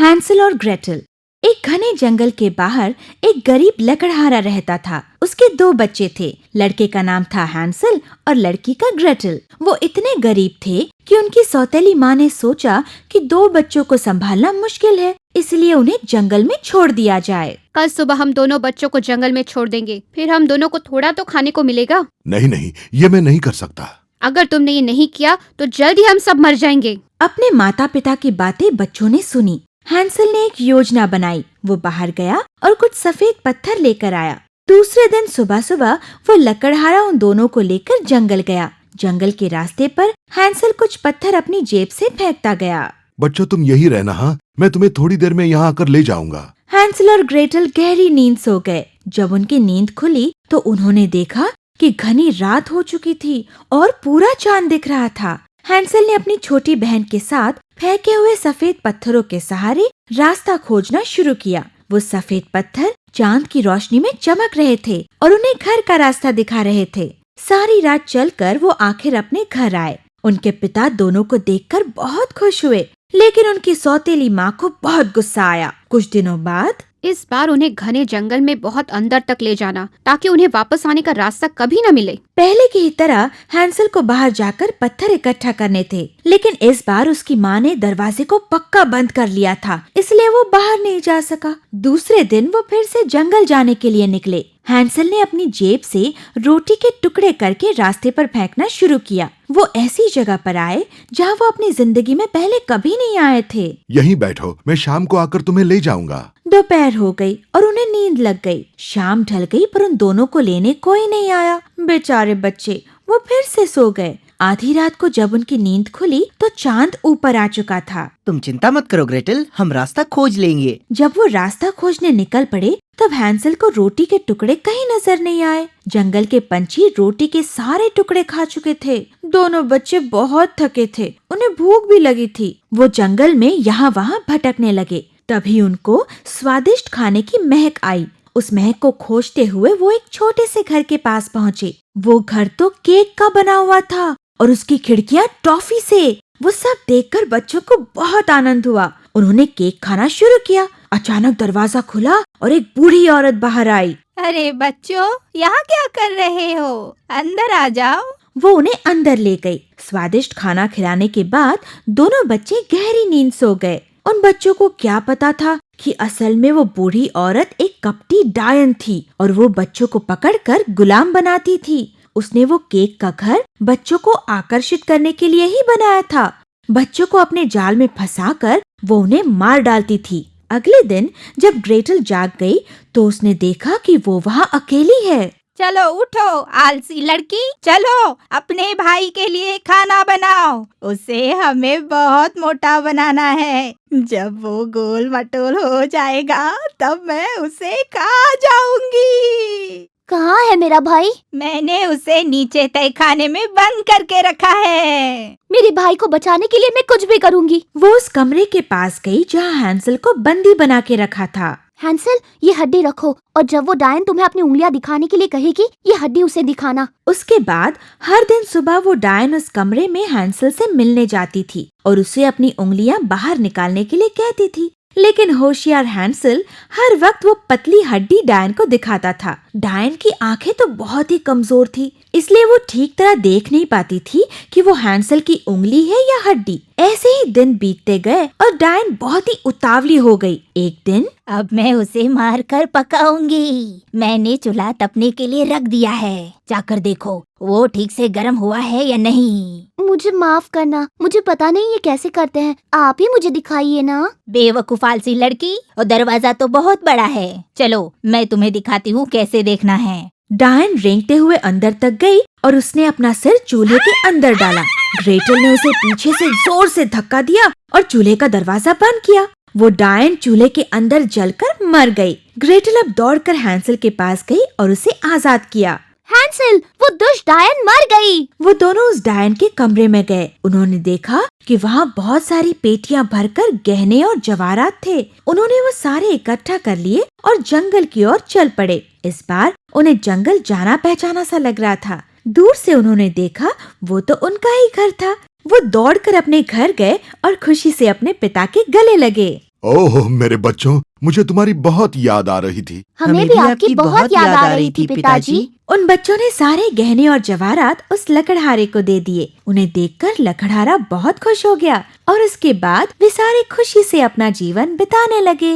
Hansel और Gretel. एक घने जंगल के बाहर एक गरीब लकड़हारा रहता था। उसके 2 बच्चे थे। लड़के का नाम था हैंसल और लड़की का ग्रेटल। वो इतने गरीब थे कि उनकी सौतेली माँ ने सोचा कि 2 बच्चों को संभालना मुश्किल है, इसलिए उन्हें जंगल में छोड़ दिया जाए। कल सुबह हम दोनों बच्चों को जंगल में छोड़ देंगे, फिर हम दोनों को थोड़ा तो खाने को मिलेगा। नहीं, ये मैं नहीं कर सकता। अगर तुमने ये नहीं किया तो जल्द ही हम सब मर जाएंगे। अपने माता पिता की बातें बच्चों ने सुनी। हैंसल ने एक योजना बनाई। वो बाहर गया और कुछ सफेद पत्थर लेकर आया। दूसरे दिन सुबह सुबह वो लकड़हारा उन दोनों को लेकर जंगल गया। जंगल के रास्ते पर हैंसल कुछ पत्थर अपनी जेब से फेंकता गया। बच्चों, तुम यही रहना। हाँ, मैं तुम्हें थोड़ी देर में यहाँ आकर ले जाऊंगा। हैंसल और ग्रेटल गहरी नींद सो गए। जब उनकी नींद खुली तो उन्होंने देखा कि घनी रात हो चुकी थी और पूरा चांद दिख रहा था। हैंसल ने अपनी छोटी बहन के साथ फेंके हुए सफेद पत्थरों के सहारे रास्ता खोजना शुरू किया। वो सफेद पत्थर चांद की रोशनी में चमक रहे थे और उन्हें घर का रास्ता दिखा रहे थे। सारी रात चलकर वो आखिर अपने घर आए। उनके पिता दोनों को देखकर बहुत खुश हुए, लेकिन उनकी सौतेली माँ को बहुत गुस्सा आया। कुछ दिनों बाद इस बार उन्हें घने जंगल में बहुत अंदर तक ले जाना, ताकि उन्हें वापस आने का रास्ता कभी न मिले। पहले की ही तरह हैंसल को बाहर जाकर पत्थर इकट्ठा करने थे, लेकिन इस बार उसकी माँ ने दरवाजे को पक्का बंद कर लिया था, इसलिए वो बाहर नहीं जा सका। दूसरे दिन वो फिर से जंगल जाने के लिए निकले। हैंसल ने अपनी जेब से रोटी के टुकड़े करके रास्ते पर फेंकना शुरू किया। वो ऐसी जगह पर आए जहाँ वो अपनी जिंदगी में पहले कभी नहीं आए थे। यहीं बैठो, मैं शाम को आकर तुम्हें ले जाऊंगा। दोपहर हो गई और उन्हें नींद लग गई। शाम ढल गई पर उन दोनों को लेने कोई नहीं आया। बेचारे बच्चे, वो फिर से सो गए। आधी रात को जब उनकी नींद खुली तो चांद ऊपर आ चुका था। तुम चिंता मत करो ग्रेटल, हम रास्ता खोज लेंगे। जब वो रास्ता खोजने निकल पड़े तब हैंसल को रोटी के टुकड़े कहीं नजर नहीं आए। जंगल के पंछी रोटी के सारे टुकड़े खा चुके थे। दोनों बच्चे बहुत थके थे, उन्हें भूख भी लगी थी। वो जंगल में यहाँ वहाँ भटकने लगे। तभी उनको स्वादिष्ट खाने की महक आई। उस महक को खोजते हुए वो एक छोटे से घर के पास पहुँचे। वो घर तो केक का बना हुआ था और उसकी खिड़कियाँ टॉफी से। वो सब देखकर बच्चों को बहुत आनंद हुआ। उन्होंने केक खाना शुरू किया। अचानक दरवाजा खुला और एक बूढ़ी औरत बाहर आई। अरे बच्चों, यहाँ क्या कर रहे हो? अंदर आ जाओ। वो उन्हें अंदर ले गई। स्वादिष्ट खाना खिलाने के बाद दोनों बच्चे गहरी नींद सो गए। उन बच्चों को क्या पता था कि असल में वो बूढ़ी औरत एक कपटी डायन थी और वो बच्चों को पकड़कर गुलाम बनाती थी। उसने वो केक का घर बच्चों को आकर्षित करने के लिए ही बनाया था। बच्चों को अपने जाल में फंसाकर वो उन्हें मार डालती थी। अगले दिन जब ग्रेटल जाग गई तो उसने देखा कि वो वहाँ अकेली है। चलो उठो आलसी लड़की, चलो अपने भाई के लिए खाना बनाओ। उसे हमें बहुत मोटा बनाना है। जब वो गोल मटोल हो जाएगा तब मैं उसे खा जाऊंगी। कहाँ है मेरा भाई? मैंने उसे नीचे तय खाने में बंद करके रखा है। मेरे भाई को बचाने के लिए मैं कुछ भी करूँगी। वो उस कमरे के पास गई जहाँ हैंसल को बंदी बना के रखा था। हैंसल, ये हड्डी रखो और जब वो डायन तुम्हें अपनी उंगलियां दिखाने के लिए कहेगी, ये हड्डी उसे दिखाना। उसके बाद हर दिन सुबह वो डायन उस कमरे में हैंसल से मिलने जाती थी और उसे अपनी उंगलियां बाहर निकालने के लिए कहती थी। लेकिन होशियार हैंसल हर वक्त वो पतली हड्डी डायन को दिखाता था। डायन की आंखें तो बहुत ही कमजोर थी, इसलिए वो ठीक तरह देख नहीं पाती थी कि वो हैंसल की उंगली है या हड्डी। ऐसे ही दिन बीतते गए और डायन बहुत ही उतावली हो गई। एक दिन, अब मैं उसे मार कर पकाऊंगी। मैंने चूल्हा तपने के लिए रख दिया है। जाकर देखो वो ठीक से गर्म हुआ है या नहीं। मुझे माफ करना, मुझे पता नहीं ये कैसे करते हैं। आप ही मुझे दिखाइए ना। बेवकूफ आलसी लड़की, और दरवाजा तो बहुत बड़ा है। चलो मैं तुम्हें दिखाती हूँ कैसे देखना है। डायन रेंगते हुए अंदर तक गई और उसने अपना सिर चूल्हे के अंदर डाला। ग्रेटल ने उसे पीछे से जोर से धक्का दिया और चूल्हे का दरवाजा बंद किया। वो डायन चूल्हे के अंदर जलकर मर गई। ग्रेटल अब दौड़कर हैंसल के पास गई और उसे आजाद किया। हैंसल, वो दुष्ट डायन मर गई। वो दोनों उस डायन के कमरे में गए। उन्होंने देखा कि वहाँ बहुत सारी पेटियां भरकर गहने और जवाहरात थे। उन्होंने वो सारे इकट्ठा कर लिए और जंगल की ओर चल पड़े। इस बार उन्हें जंगल जाना पहचाना सा लग रहा था। दूर से उन्होंने देखा वो तो उनका ही घर था। वो दौड़कर अपने घर गए और खुशी से अपने पिता के गले लगे। ओह मेरे बच्चों, मुझे तुम्हारी बहुत याद आ रही थी। हमें भी आपकी बहुत याद आ रही थी पिताजी। उन बच्चों ने सारे गहने और जवाहरात उस लकड़हारे को दे दिए। उन्हें देखकर लकड़हारा बहुत खुश हो गया और उसके बाद वे सारे खुशी से अपना जीवन बिताने लगे।